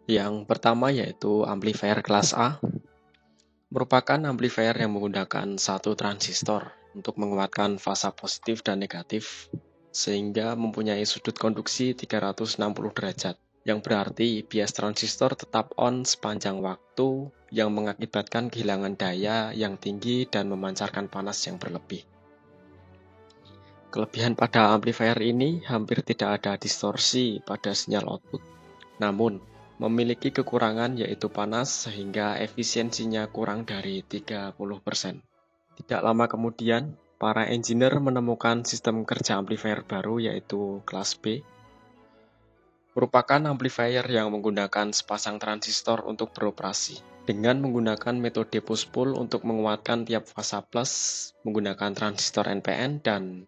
Yang pertama yaitu amplifier kelas A, merupakan amplifier yang menggunakan satu transistor untuk menguatkan fasa positif dan negatif, sehingga mempunyai sudut konduksi 360 derajat, yang berarti bias transistor tetap on sepanjang waktu yang mengakibatkan kehilangan daya yang tinggi dan memancarkan panas yang berlebih. Kelebihan pada amplifier ini hampir tidak ada distorsi pada sinyal output, namun memiliki kekurangan yaitu panas sehingga efisiensinya kurang dari 30%. Tidak lama kemudian, para engineer menemukan sistem kerja amplifier baru yaitu kelas B, merupakan amplifier yang menggunakan sepasang transistor untuk beroperasi. Dengan menggunakan metode push-pull untuk menguatkan tiap fasa plus menggunakan transistor NPN dan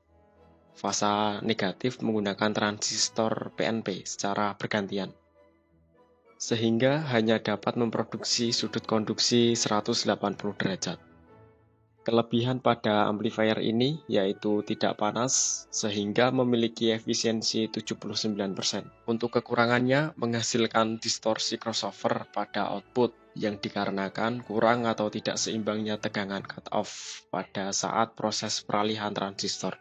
fasa negatif menggunakan transistor PNP secara bergantian, sehingga hanya dapat memproduksi sudut konduksi 180 derajat. Kelebihan pada amplifier ini yaitu tidak panas sehingga memiliki efisiensi 79%. Untuk kekurangannya menghasilkan distorsi crossover pada output yang dikarenakan kurang atau tidak seimbangnya tegangan cutoff pada saat proses peralihan transistor.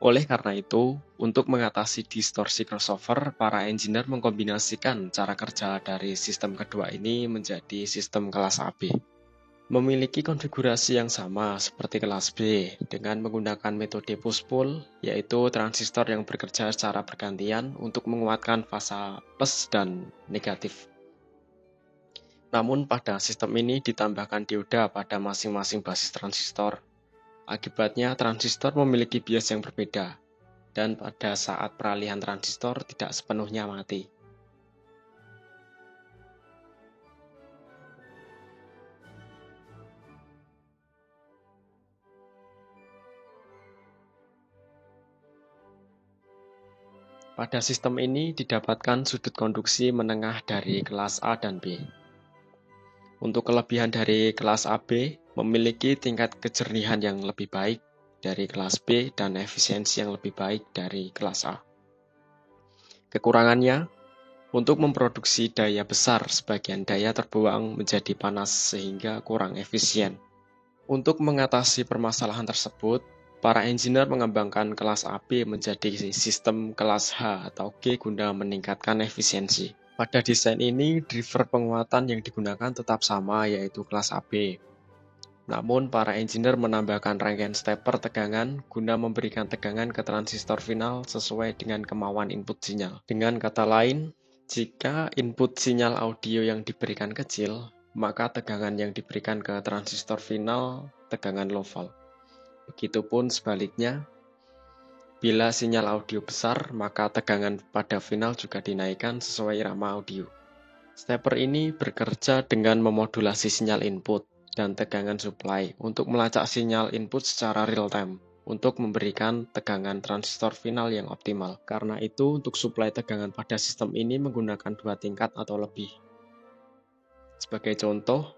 Oleh karena itu, untuk mengatasi distorsi crossover, para engineer mengkombinasikan cara kerja dari sistem kedua ini menjadi sistem kelas AB. Memiliki konfigurasi yang sama seperti kelas B dengan menggunakan metode push-pull, yaitu transistor yang bekerja secara bergantian untuk menguatkan fasa plus dan negatif. Namun pada sistem ini ditambahkan dioda pada masing-masing basis transistor. Akibatnya transistor memiliki bias yang berbeda, dan pada saat peralihan transistor tidak sepenuhnya mati. Pada sistem ini didapatkan sudut konduksi menengah dari kelas A dan B. Untuk kelebihan dari kelas AB, memiliki tingkat kejernihan yang lebih baik dari kelas B dan efisiensi yang lebih baik dari kelas A. Kekurangannya, untuk memproduksi daya besar, sebagian daya terbuang menjadi panas sehingga kurang efisien. Untuk mengatasi permasalahan tersebut, para engineer mengembangkan kelas AB menjadi sistem kelas H atau G guna meningkatkan efisiensi. Pada desain ini, driver penguatan yang digunakan tetap sama yaitu kelas AB. Namun, para engineer menambahkan rangkaian stepper tegangan guna memberikan tegangan ke transistor final sesuai dengan kemauan input sinyal. Dengan kata lain, jika input sinyal audio yang diberikan kecil, maka tegangan yang diberikan ke transistor final tegangan low volt. Begitupun sebaliknya, bila sinyal audio besar, maka tegangan pada final juga dinaikkan sesuai irama audio. Stepper ini bekerja dengan memodulasi sinyal input dan tegangan supply untuk melacak sinyal input secara real time untuk memberikan tegangan transistor final yang optimal. Karena itu, untuk suplai tegangan pada sistem ini menggunakan 2 tingkat atau lebih. Sebagai contoh,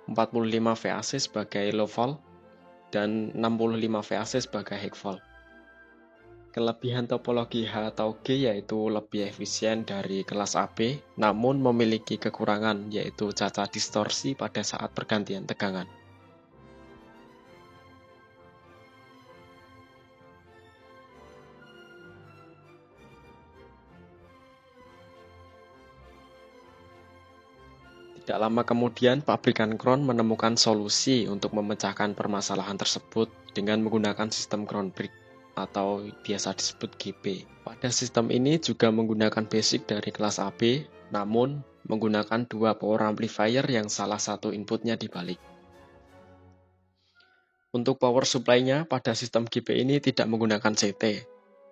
45 VAC sebagai low volt dan 65 VAC sebagai high volt. Kelebihan topologi H atau G yaitu lebih efisien dari kelas AB, namun memiliki kekurangan yaitu cacat distorsi pada saat pergantian tegangan. Tidak lama kemudian, pabrikan Crown menemukan solusi untuk memecahkan permasalahan tersebut dengan menggunakan sistem Crown Brick atau biasa disebut GB. Pada sistem ini juga menggunakan basic dari kelas AB, namun menggunakan 2 power amplifier yang salah satu inputnya dibalik. Untuk power supply-nya pada sistem GB ini tidak menggunakan CT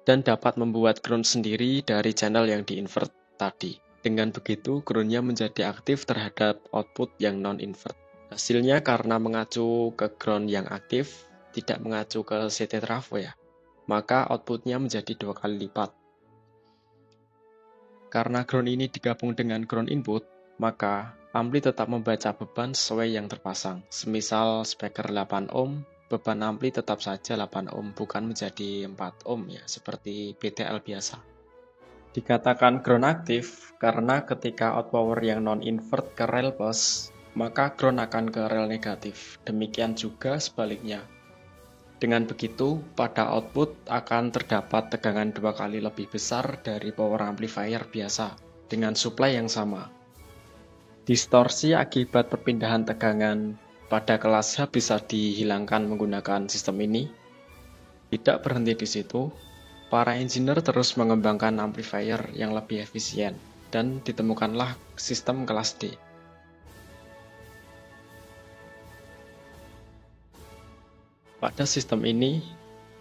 dan dapat membuat ground sendiri dari channel yang di-invert tadi. Dengan begitu, ground-nya menjadi aktif terhadap output yang non-invert. Hasilnya karena mengacu ke ground yang aktif, tidak mengacu ke CT trafo ya, maka outputnya menjadi 2 kali lipat. Karena ground ini digabung dengan ground input, maka ampli tetap membaca beban sesuai yang terpasang. Semisal speaker 8 ohm, beban ampli tetap saja 8 ohm, bukan menjadi 4 ohm ya, seperti BTL biasa. Dikatakan ground aktif karena ketika outpower yang non-invert ke rel plus, maka ground akan ke rel negatif. Demikian juga sebaliknya. Dengan begitu, pada output akan terdapat tegangan 2 kali lebih besar dari power amplifier biasa dengan supply yang sama. Distorsi akibat perpindahan tegangan pada kelas H bisa dihilangkan menggunakan sistem ini. Tidak berhenti di situ, para engineer terus mengembangkan amplifier yang lebih efisien, dan ditemukanlah sistem kelas D. Pada sistem ini,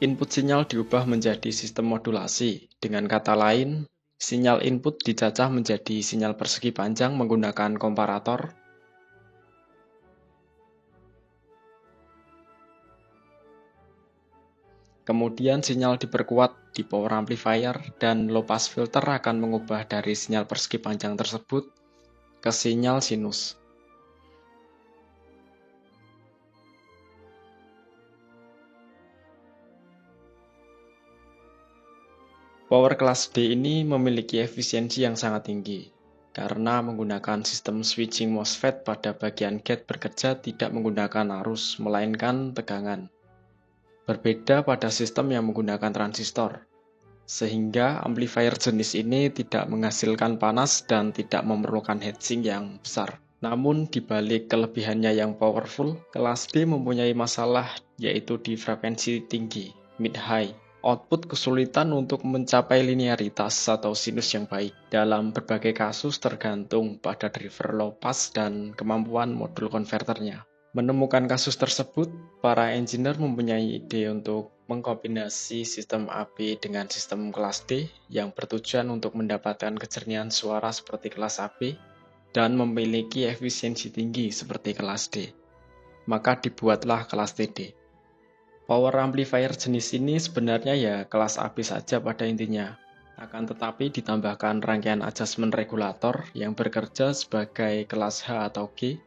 input sinyal diubah menjadi sistem modulasi. Dengan kata lain, sinyal input dicacah menjadi sinyal persegi panjang menggunakan komparator. Kemudian sinyal diperkuat di power amplifier dan low pass filter akan mengubah dari sinyal persegi panjang tersebut ke sinyal sinus. Power kelas D ini memiliki efisiensi yang sangat tinggi, karena menggunakan sistem switching MOSFET pada bagian gate bekerja tidak menggunakan arus, melainkan tegangan. Berbeda pada sistem yang menggunakan transistor, sehingga amplifier jenis ini tidak menghasilkan panas dan tidak memerlukan heatsink yang besar. Namun dibalik kelebihannya yang powerful, kelas D mempunyai masalah yaitu di frekuensi tinggi, mid-high. Output kesulitan untuk mencapai linearitas atau sinus yang baik. Dalam berbagai kasus tergantung pada driver low pass dan kemampuan modul konverternya. Menemukan kasus tersebut, para engineer mempunyai ide untuk mengkombinasi sistem AB dengan sistem kelas D yang bertujuan untuk mendapatkan kejernihan suara seperti kelas AB dan memiliki efisiensi tinggi seperti kelas D. Maka dibuatlah kelas TD. Power amplifier jenis ini sebenarnya ya kelas AB saja pada intinya. Akan tetapi ditambahkan rangkaian adjustment regulator yang bekerja sebagai kelas H atau G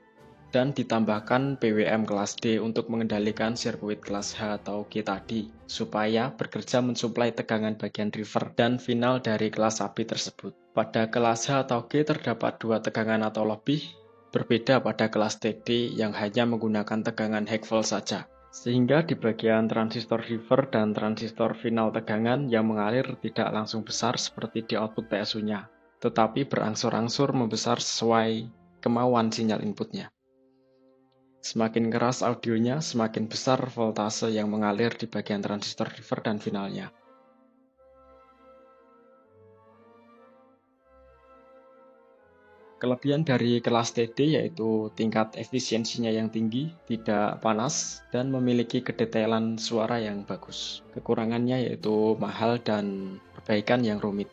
dan ditambahkan PWM kelas D untuk mengendalikan sirkuit kelas H atau G tadi, supaya bekerja mensuplai tegangan bagian driver dan final dari kelas AB tersebut. Pada kelas H atau G terdapat 2 tegangan atau lebih, berbeda pada kelas TD yang hanya menggunakan tegangan High-volt saja. Sehingga di bagian transistor driver dan transistor final tegangan yang mengalir tidak langsung besar seperti di output PSU-nya, tetapi berangsur-angsur membesar sesuai kemauan sinyal inputnya. Semakin keras audionya, semakin besar voltase yang mengalir di bagian transistor driver dan finalnya. Kelebihan dari kelas TD yaitu tingkat efisiensinya yang tinggi, tidak panas, dan memiliki kedetailan suara yang bagus. Kekurangannya yaitu mahal dan perbaikan yang rumit.